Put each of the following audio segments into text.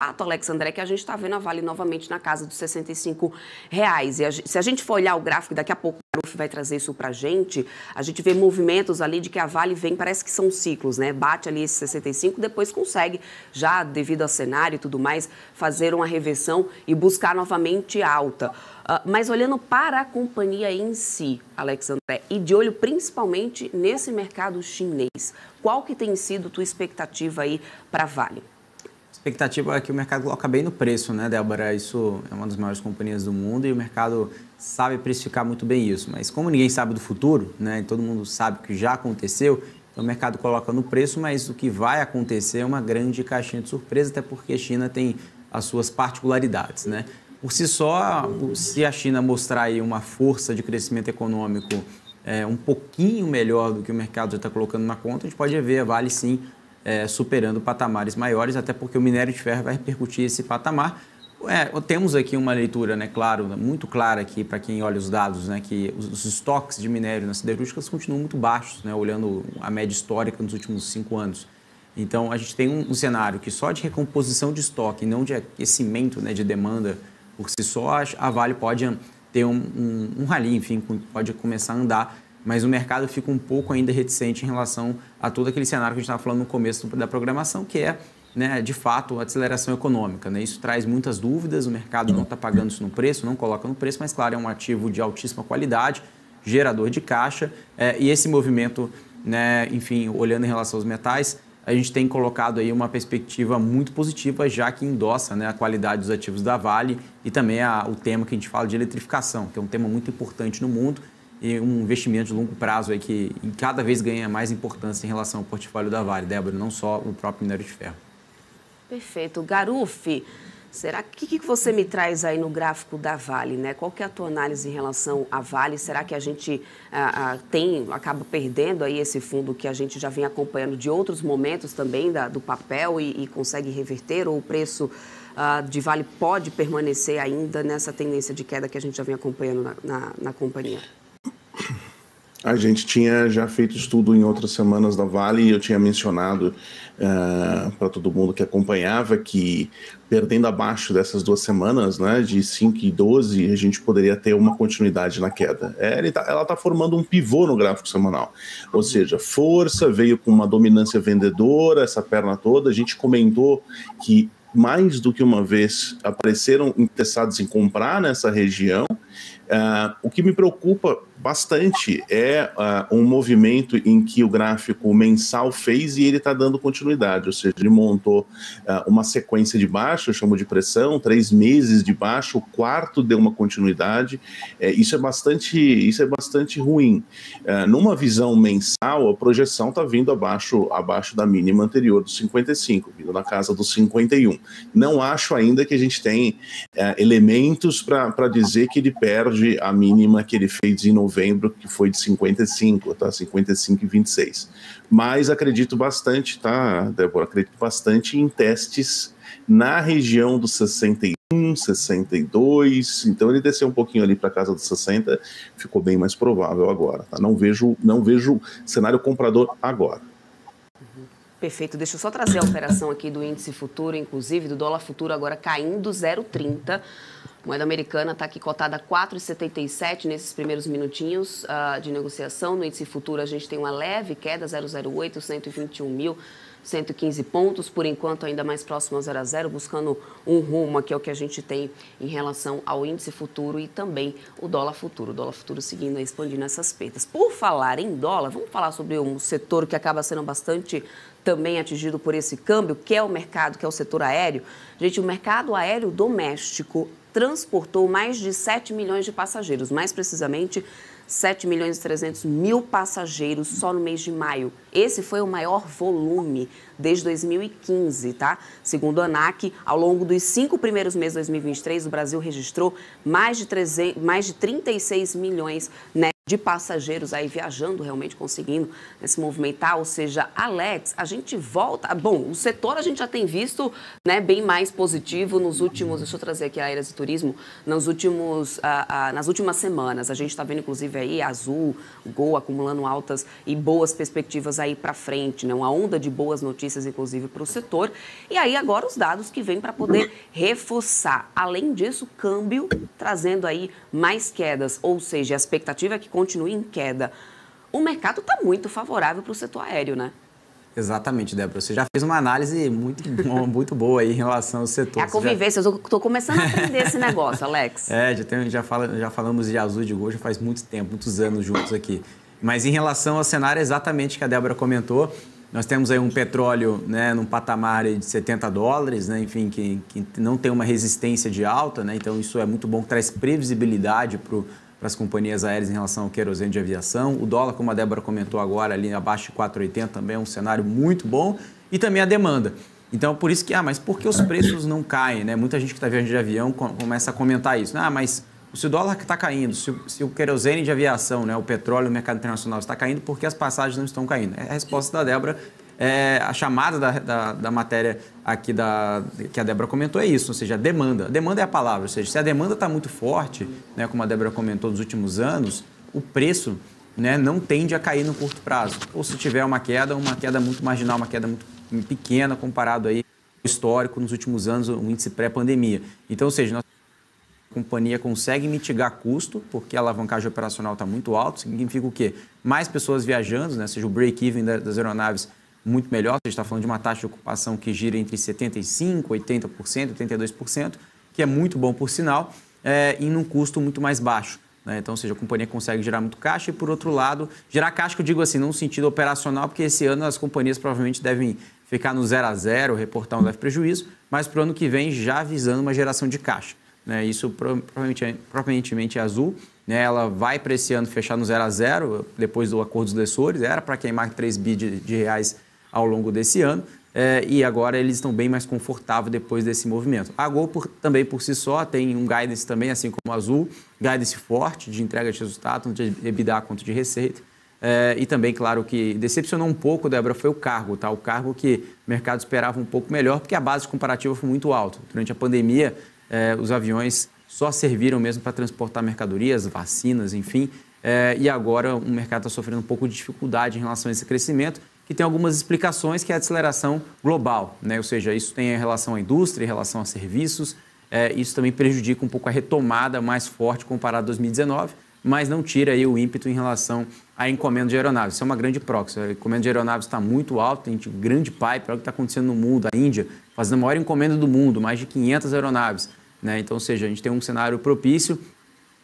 fato, Alex André, que a gente está vendo a Vale novamente na casa dos R$ 65. Se a gente for olhar o gráfico, daqui a pouco o Garuf vai trazer isso para a gente vê movimentos ali de que a Vale vem, parece que são ciclos, né? Bate ali esse 65, depois consegue, já devido ao cenário e tudo mais, fazer uma reversão e buscar novamente alta. Mas olhando para a companhia em si, Alex André, e de olho principalmente nesse mercado chinês, qual que tem sido tua expectativa aí para a Vale? A expectativa é que o mercado coloca bem no preço, né, Débora? Isso é uma das maiores companhias do mundo e o mercado sabe precificar muito bem isso. Mas como ninguém sabe do futuro, né, e todo mundo sabe o que já aconteceu, então o mercado coloca no preço, mas o que vai acontecer é uma grande caixinha de surpresa, até porque a China tem as suas particularidades, né? Por si só, se a China mostrar aí uma força de crescimento econômico um pouquinho melhor do que o mercado já está colocando na conta, a gente pode ver a Vale sim superando patamares maiores, até porque o minério de ferro vai repercutir esse patamar. Temos aqui uma leitura, né, muito clara aqui para quem olha os dados, né, que os estoques de minério nas siderúrgicas continuam muito baixos, né, olhando a média histórica nos últimos 5 anos. Então, a gente tem um cenário que só de recomposição de estoque, não de aquecimento, né, de demanda por si só, a Vale pode ter um rally, enfim, pode começar a andar, mas o mercado fica um pouco ainda reticente em relação a todo aquele cenário que a gente estava falando no começo da programação, que é, né, de fato, a aceleração econômica, né? Isso traz muitas dúvidas, o mercado não está pagando isso no preço, não coloca no preço, mas, claro, é um ativo de altíssima qualidade, gerador de caixa, e esse movimento, né, enfim, olhando em relação aos metais, a gente tem colocado aí uma perspectiva muito positiva, já que endossa, né, a qualidade dos ativos da Vale e também o tema que a gente fala de eletrificação, que é um tema muito importante no mundo e um investimento de longo prazo aí que cada vez ganha mais importância em relação ao portfólio da Vale, Débora, não só o próprio minério de ferro. Perfeito. Garuf, será que você me traz aí no gráfico da Vale, né? Qual que é a tua análise em relação à Vale? Será que a gente acaba perdendo aí esse fundo que a gente já vem acompanhando de outros momentos também do papel e consegue reverter? Ou o preço de Vale pode permanecer ainda nessa tendência de queda que a gente já vem acompanhando na companhia? A gente tinha já feito estudo em outras semanas da Vale e eu tinha mencionado para todo mundo que acompanhava que perdendo abaixo dessas 2 semanas, né, de 5 e 12, a gente poderia ter uma continuidade na queda. Ela está formando um pivô no gráfico semanal, ou seja, força, veio com uma dominância vendedora, essa perna toda. A gente comentou que mais do que uma vez apareceram interessados em comprar nessa região. O que me preocupa bastante é um movimento em que o gráfico mensal fez e ele está dando continuidade, ou seja, ele montou uma sequência de baixa, eu chamo de pressão, 3 meses de baixa, o quarto deu uma continuidade. Isso é bastante ruim. Numa visão mensal, a projeção está vindo abaixo da mínima anterior dos 55, vindo na casa dos 51. Não acho ainda que a gente tem elementos para dizer que ele perde a mínima que ele fez em novembro, que foi de 55, tá? 55,26. Mas acredito bastante, tá, Débora? Acredito bastante em testes na região dos 61, 62. Então ele desceu um pouquinho ali para casa dos 60, ficou bem mais provável agora, tá? Não vejo cenário comprador agora. Perfeito. Deixa eu só trazer a operação aqui do índice futuro, inclusive do dólar futuro agora caindo 0,30. Moeda americana está aqui cotada a 4,77 nesses primeiros minutinhos de negociação. No índice futuro a gente tem uma leve queda, 0,08, 121.115 pontos. Por enquanto ainda mais próximo ao 0 a 0, buscando um rumo, que é o que a gente tem em relação ao índice futuro e também o dólar futuro. O dólar futuro seguindo, expandindo essas perdas. Por falar em dólar, vamos falar sobre um setor que acaba sendo bastante também atingido por esse câmbio, que é o mercado, que é o setor aéreo. Gente, o mercado aéreo doméstico transportou mais de 7 milhões de passageiros, mais precisamente 7.300.000 passageiros só no mês de maio. Esse foi o maior volume desde 2015, tá? Segundo a ANAC, ao longo dos 5 primeiros meses de 2023, o Brasil registrou mais de 36 milhões, né, de passageiros aí viajando, realmente conseguindo se movimentar, ou seja, Alex, a gente volta... Bom, o setor a gente já tem visto, né, bem mais positivo nos últimos... Deixa eu trazer aqui a Aéreas e Turismo, nas últimas semanas. A gente está vendo, inclusive, aí Azul, Gol acumulando altas e boas perspectivas aí para frente, né? Uma onda de boas notícias, inclusive, para o setor. E aí, agora, os dados que vêm para poder reforçar. Além disso, câmbio trazendo aí mais quedas, ou seja, a expectativa é que continue em queda. O mercado está muito favorável para o setor aéreo, né? Exatamente, Débora. Você já fez uma análise muito boa aí em relação ao setor. É a convivência, eu estou começando a aprender esse negócio, Alex. Já falamos de Azul e de Gol já faz muito tempo, muitos anos juntos aqui. Mas em relação ao cenário, exatamente que a Débora comentou, nós temos aí um petróleo, né, num patamar de $70, né, enfim, que não tem uma resistência de alta, né, então isso é muito bom, traz previsibilidade para as companhias aéreas em relação ao querosene de aviação. O dólar, como a Débora comentou agora, ali abaixo de 4,80 também é um cenário muito bom. E também a demanda. Então, por isso que, mas por que os preços não caem? Né? Muita gente que está viajando de avião começa a comentar isso. Mas se o dólar está caindo, se o querosene de aviação, né, o petróleo, o mercado internacional está caindo, por que as passagens não estão caindo? A resposta da Débora, a chamada da matéria aqui que a Débora comentou é isso, ou seja, a demanda. A demanda é a palavra, ou seja, se a demanda está muito forte, né, como a Débora comentou nos últimos anos, o preço, né, não tende a cair no curto prazo. Ou se tiver uma queda muito marginal, uma queda muito pequena comparado aí ao histórico nos últimos anos, o índice pré-pandemia. Então, ou seja, a companhia consegue mitigar custo, porque a alavancagem operacional está muito alta. Significa o quê? Mais pessoas viajando, né? Ou seja, o break-even das aeronaves muito melhor. A gente está falando de uma taxa de ocupação que gira entre 75%, 80%, 82%, que é muito bom por sinal, e num custo muito mais baixo. Né? Então, ou seja, a companhia consegue gerar muito caixa e, por outro lado, gerar caixa, que eu digo assim, não no sentido operacional, porque esse ano as companhias provavelmente devem ficar no 0 a 0, reportar um leve prejuízo, mas para o ano que vem já visando uma geração de caixa. Né? Isso propriamente é Azul. Né? Ela vai para esse ano fechar no 0 a 0, depois do acordo dos lessores, era para queimar 3 bi de reais ao longo desse ano, e agora eles estão bem mais confortáveis depois desse movimento. A Gol também por si só tem um guidance também, assim como a Azul, guidance forte de entrega de resultado, tanto de EBITDA quanto de receita, e também, claro, que decepcionou um pouco, Débora, foi o cargo, tá? O cargo que o mercado esperava um pouco melhor, porque a base comparativa foi muito alta. Durante a pandemia, os aviões só serviram mesmo para transportar mercadorias, vacinas, enfim, e agora o mercado está sofrendo um pouco de dificuldade em relação a esse crescimento, que tem algumas explicações, que é a aceleração global, né? Ou seja, isso tem relação à indústria, em relação a serviços, isso também prejudica um pouco a retomada mais forte comparado a 2019, mas não tira aí o ímpeto em relação à encomenda de aeronaves. Isso é uma grande proxy. A encomenda de aeronaves está muito alta, tem um grande pipe, olha o que está acontecendo no mundo, a Índia fazendo a maior encomenda do mundo, mais de 500 aeronaves. Né? Então, ou seja, a gente tem um cenário propício.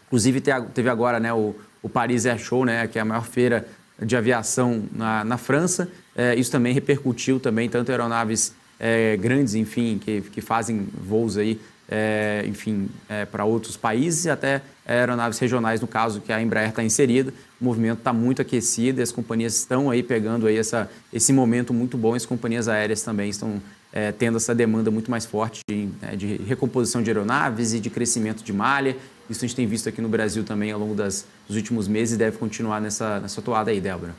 Inclusive, teve agora, né, o Paris Air Show, né, que é a maior feira de aviação na França. Isso também repercutiu também, tanto aeronaves grandes, enfim, que fazem voos aí, para outros países, e até aeronaves regionais, no caso que a Embraer está inserida. O movimento está muito aquecido e as companhias estão aí pegando aí esse momento muito bom. As companhias aéreas também estão tendo essa demanda muito mais forte de recomposição de aeronaves e de crescimento de malha. Isso a gente tem visto aqui no Brasil também ao longo dos últimos meses e deve continuar nessa toada aí, Débora.